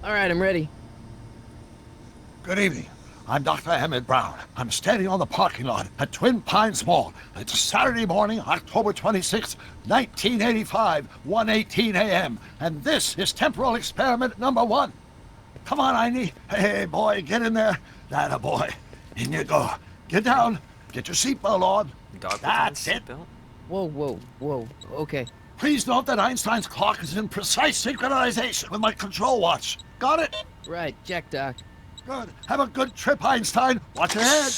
All right, I'm ready. Good evening. I'm Dr. Emmett Brown. I'm standing on the parking lot at Twin Pines Mall. It's Saturday morning, October 26, 1985, 1:18 a.m. And this is temporal experiment number 1. Come on, Einie. Hey, boy, get in there. That a boy. In you go. Get down. Get your seatbelt on. Dog puts on his That's it. seatbelt. Whoa, whoa, whoa. Okay. Please note that Einstein's clock is in precise synchronization with my control watch. Got it? Right, check, Doc. Good. Have a good trip, Einstein. Watch your head.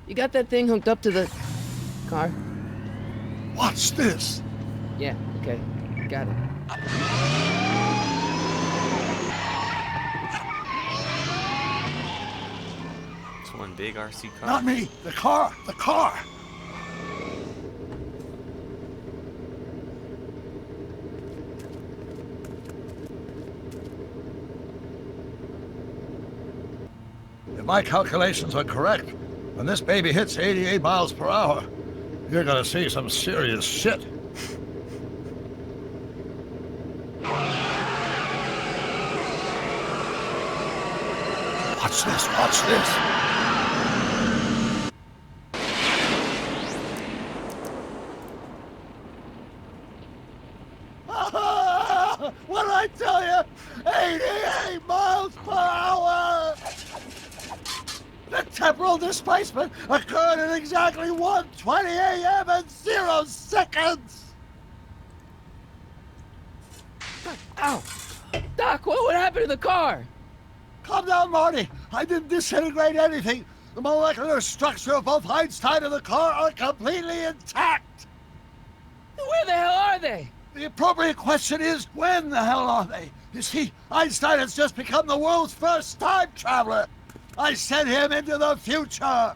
You got that thing hooked up to the car? Watch this. Yeah, okay. Got it. It's one big RC car. Not me. The car. The car. If my calculations are correct, when this baby hits 88 miles per hour, you're gonna see some serious shit. Watch this, watch this. What did I tell you? 88 miles per hour! The temporal displacement occurred at exactly 1:20 a.m. and 0 seconds! Ow! Doc, what happened to the car? Calm down, Marty. I didn't disintegrate anything. The molecular structure of both Einstein and the car are completely intact. Where the hell are they? The appropriate question is, when the hell are they? You see, Einstein has just become the world's first time traveler. I sent him into the future.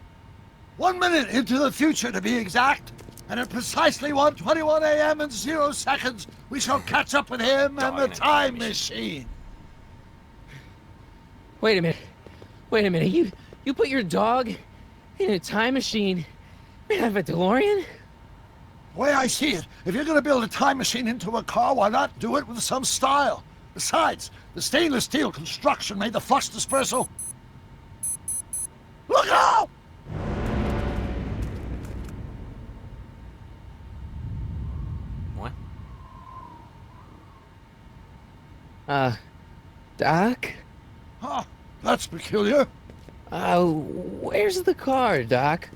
1 minute into the future, to be exact. And at precisely 1:21 a.m. and 0 seconds, we shall catch up with him and the time machine. Wait a minute. Wait a minute. You put your dog in a time machine made out of a DeLorean? The way I see it, if you're going to build a time machine into a car, why not do it with some style? Besides, the stainless steel construction made the flux dispersal. Look out! What? Doc? Huh, that's peculiar. Where's the car, Doc?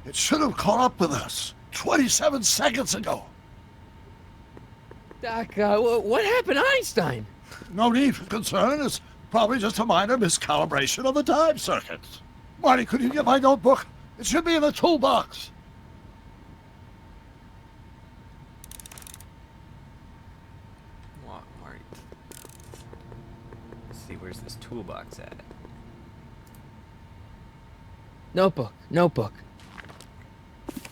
It should have caught up with us 27 seconds ago. Doc, what happened to Einstein? No need for concern. It's probably just a minor miscalibration of the time circuits. Marty, could you get my notebook? It should be in the toolbox. Walk, Marty. Let's see, where's this toolbox at? Notebook.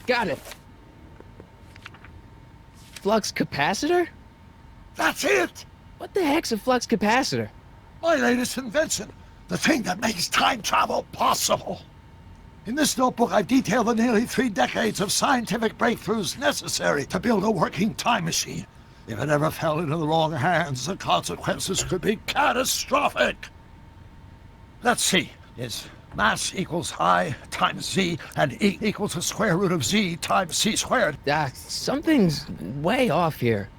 Got it. Flux capacitor? That's it! What the heck's a flux capacitor? My latest invention. The thing that makes time travel possible. In this notebook, I've detailed the nearly 3 decades of scientific breakthroughs necessary to build a working time machine. If it ever fell into the wrong hands, the consequences could be catastrophic. Let's see. Is mass equals I times z, and E equals the square root of z times c squared. Doc, something's way off here.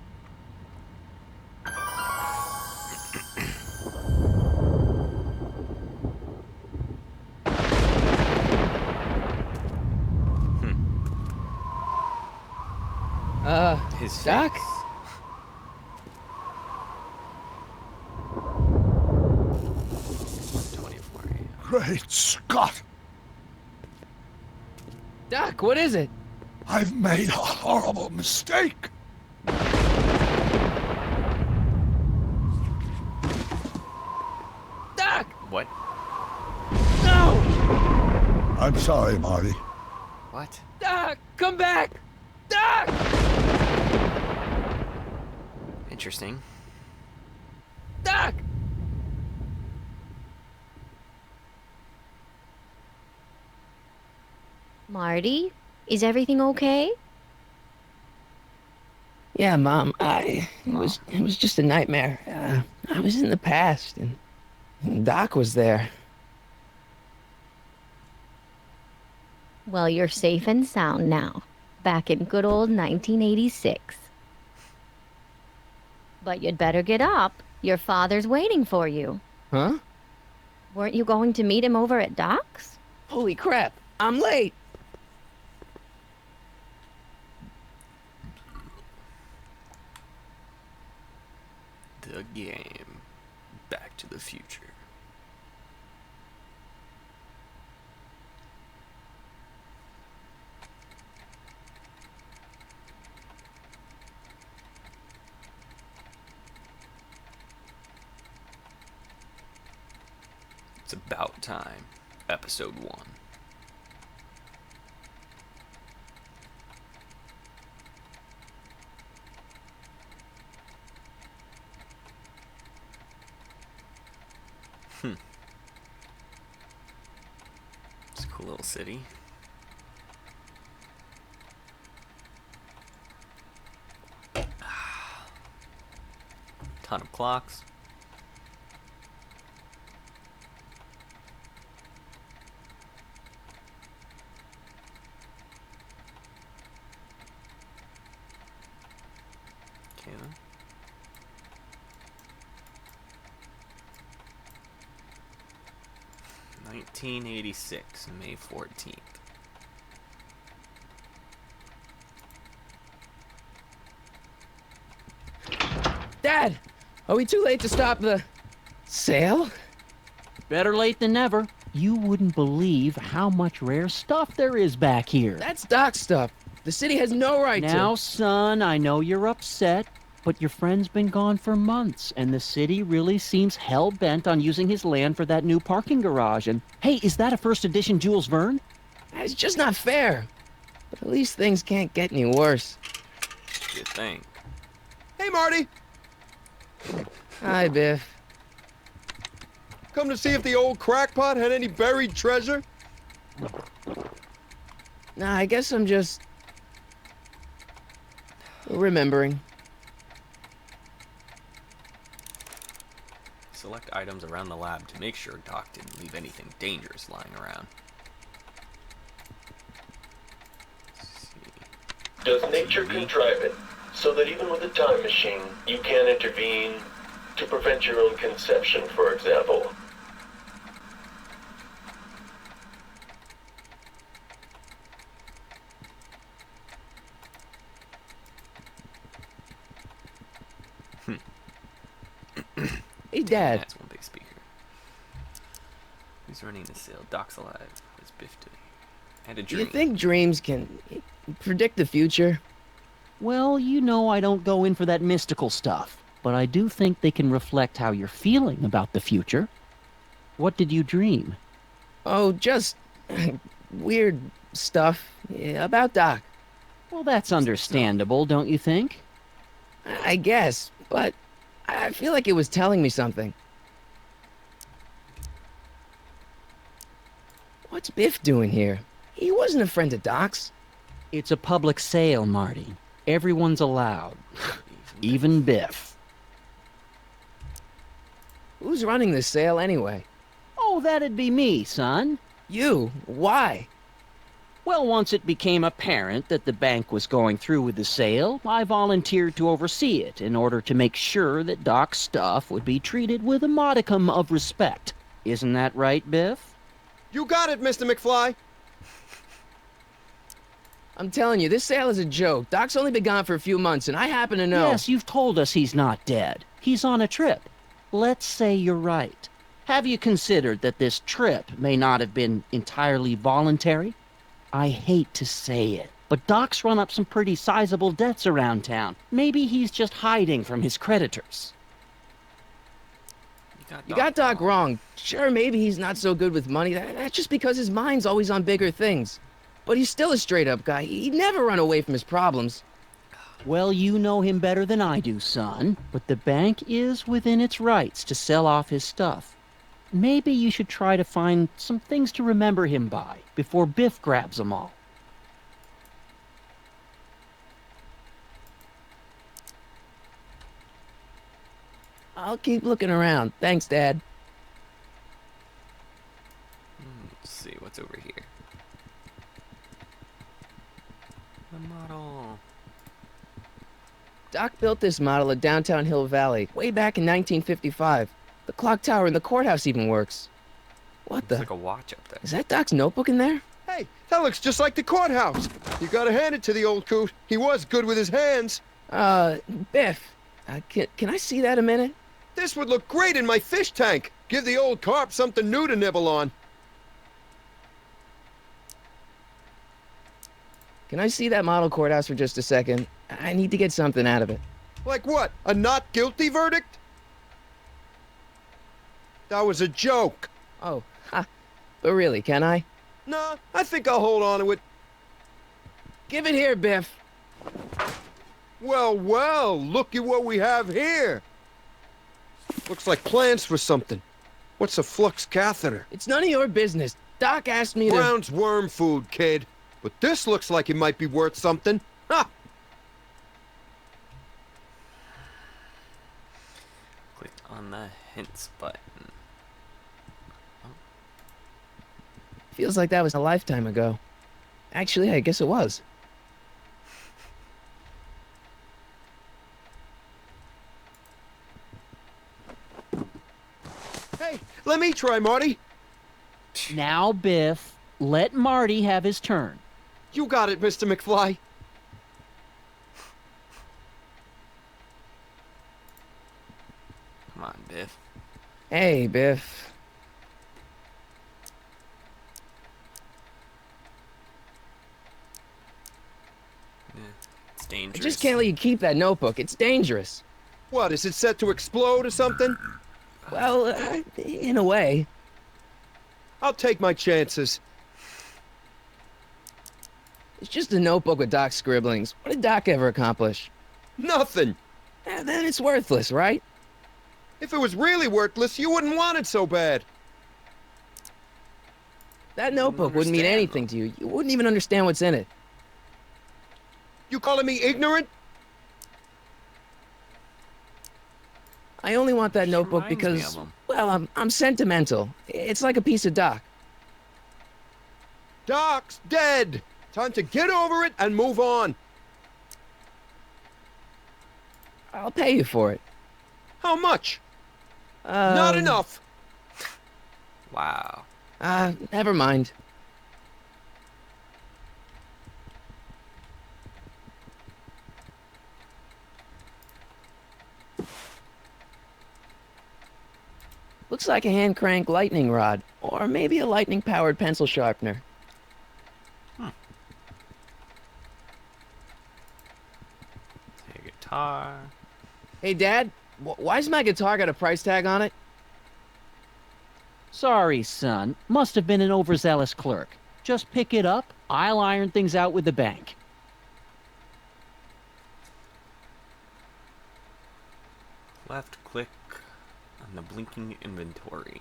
His Doc? face. Great Scott! Doc, what is it? I've made a horrible mistake. Doc! What? No! I'm sorry, Marty. What? Doc, come back! Doc! Interesting. Doc! Marty, is everything okay? Yeah, Mom. It was just a nightmare. I was in the past, and Doc was there. Well, you're safe and sound now, back in good old 1986. But you'd better get up. Your father's waiting for you. Huh? Weren't you going to meet him over at Doc's? Holy crap! I'm late. The game. Back to the Future. It's About Time, Episode 1. It's a cool little city. Ton of clocks. Okay then. (1986) May 14th. Dad, are we too late to stop the sale? Better late than never. You wouldn't believe how much rare stuff there is back here. That's Doc stuff. The city has no right Now, to. son, I know you're upset, but your friend's been gone for months, and the city really seems hell-bent on using his land for that new parking garage. And, hey, is that a first edition Jules Verne? It's just not fair. But at least things can't get any worse. Good thing. Hey, Marty! Hi, Biff. Come to see if the old crackpot had any buried treasure? Nah, I guess I'm just remembering. Select items around the lab to make sure Doc didn't leave anything dangerous lying around. Let's see. Does nature contrive it so that even with a time machine, you can intervene to prevent your own conception, for example? Hey, Dad. That's one big speaker. Who's running the sale? Doc's alive. What's Biff doing? And a Do dream. you think dreams can predict the future? Well, you know I don't go in for that mystical stuff, but I do think they can reflect how you're feeling about the future. What did you dream? Oh, just weird stuff about Doc. Well, that's understandable, don't you think? I guess, but I feel like it was telling me something. What's Biff doing here? He wasn't a friend of Doc's. It's a public sale, Marty. Everyone's allowed. Even Biff. Who's running this sale anyway? Oh, that'd be me, son. You? Why? Well, once it became apparent that the bank was going through with the sale, I volunteered to oversee it in order to make sure that Doc's stuff would be treated with a modicum of respect. Isn't that right, Biff? You got it, Mr. McFly! I'm telling you, this sale is a joke. Doc's only been gone for a few months, and I happen to know. Yes, you've told us he's not dead. He's on a trip. Let's say you're right. Have you considered that this trip may not have been entirely voluntary? I hate to say it, but Doc's run up some pretty sizable debts around town.Maybe he's just hiding from his creditors. You got Doc wrong. Sure, maybe he's not so good with money. That's just because his mind's always on bigger things. But he's still a straight-up guy. He'd never run away from his problems. Well, you know him better than I do, son, but the bank is within its rights to sell off his stuff. Maybe you should try to find some things to remember him by before Biff grabs them all. I'll keep looking around. Thanks, Dad. Let's see what's over here. The model. Doc built this model at downtown Hill Valley way back in 1955. The clock tower in the courthouse even works. What the? It's like a watch up there. Is that Doc's notebook in there? Hey, that looks just like the courthouse. You gotta hand it to the old coot. He was good with his hands. Biff, can I see that a minute? This would look great in my fish tank. Give the old carp something new to nibble on. Can I see that model courthouse for just a second? I need to get something out of it. Like what? A not guilty verdict? That was a joke. Oh, ha. But really, can I? Nah, I think I'll hold on to it. Give it here, Biff. Well, well, look at what we have here. Looks like plans for something. What's a flux catheter? It's none of your business. Doc asked me to... Brown's worm food, kid. But this looks like it might be worth something. Ha! Click on the hints button. Feels like that was a lifetime ago. Actually, I guess it was. Hey, let me try, Marty. Now, Biff, let Marty have his turn. You got it, Mr. McFly. Come on, Biff. Hey, Biff. It's I dangerous. just can't let you keep that notebook. It's dangerous. What, is it set to explode or something? Well, in a way. I'll take my chances. It's just a notebook with Doc's scribblings. What did Doc ever accomplish? Nothing. Then it's worthless, right? If it was really worthless, you wouldn't want it so bad. That notebook wouldn't mean understand, anything to you. You wouldn't even understand what's in it. You calling me ignorant? I only want that notebook reminds me because, of him. well, I'm sentimental. It's like a piece of Doc. Doc's dead. Time to get over it and move on. I'll pay you for it. How much? Not enough. Wow. Never mind. Looks like a hand crank lightning rod, or maybe a lightning powered pencil sharpener. Take a guitar. Hey, Dad, why's my guitar got a price tag on it? Sorry, son. Must have been an overzealous clerk. Just pick it up. I'll iron things out with the bank. Left click on the blinking inventory.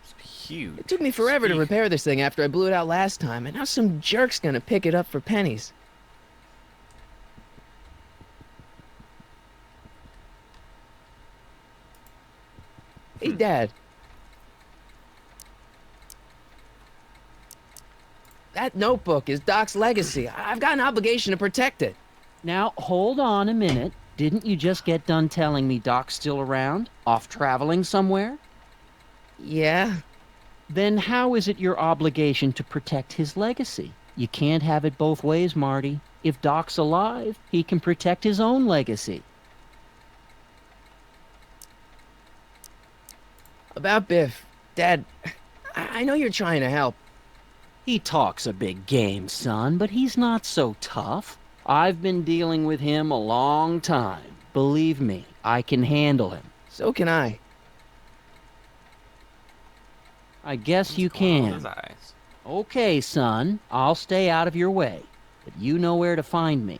It's huge. It took me forever to Speak- repair this thing after I blew it out last time, and now some jerk's gonna pick it up for pennies. Hey, Dad. That notebook is Doc's legacy. I've got an obligation to protect it. Now, hold on a minute. Didn't you just get done telling me Doc's still around? Off traveling somewhere? Yeah? Then how is it your obligation to protect his legacy? You can't have it both ways, Marty. If Doc's alive, he can protect his own legacy. About Biff. Dad, I know you're trying to help. He talks a big game, son, but he's not so tough. I've been dealing with him a long time. Believe me, I can handle him. So can I. I guess you What's going on with can. his eyes? Okay, son, I'll stay out of your way. But you know where to find me.